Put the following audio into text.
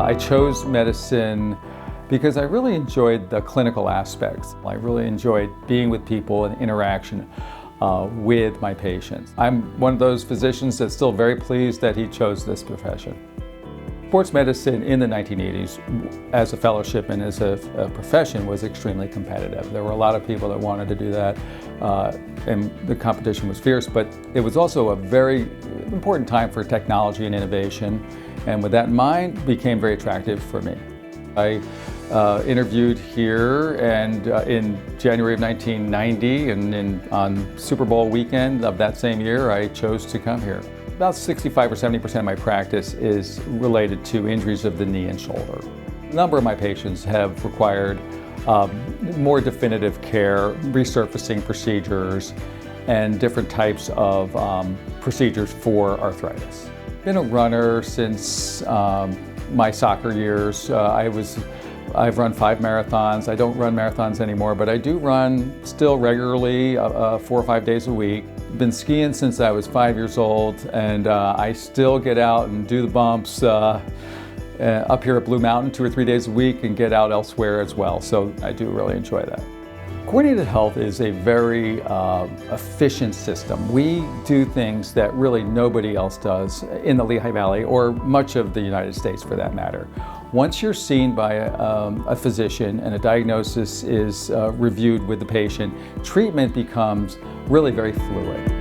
I chose medicine because I really enjoyed the clinical aspects. I really enjoyed being with people and interaction with my patients. I'm one of those physicians that's still very pleased that he chose this profession. Sports medicine in the 1980s, as a fellowship and as a profession, was extremely competitive. There were a lot of people that wanted to do that, and the competition was fierce, but it was also a very important time for technology and innovation, and with that in mind, became very attractive for me. I interviewed here and in January of 1990, and on Super Bowl weekend of that same year, I chose to come here. About 65 or 70% of my practice is related to injuries of the knee and shoulder. A number of my patients have required more definitive care, resurfacing procedures, and different types of procedures for arthritis. I've been a runner since my soccer years. I've run 5 marathons. I don't run marathons anymore, but I do run still regularly, 4 or 5 days a week. Been skiing since I was 5 years old, and I still get out and do the bumps up here at Blue Mountain 2 or 3 days a week, and get out elsewhere as well. So I do really enjoy that. Coordinated health is a very efficient system. We do things that really nobody else does in the Lehigh Valley, or much of the United States for that matter. Once you're seen by a physician and a diagnosis is reviewed with the patient, treatment becomes really very fluid.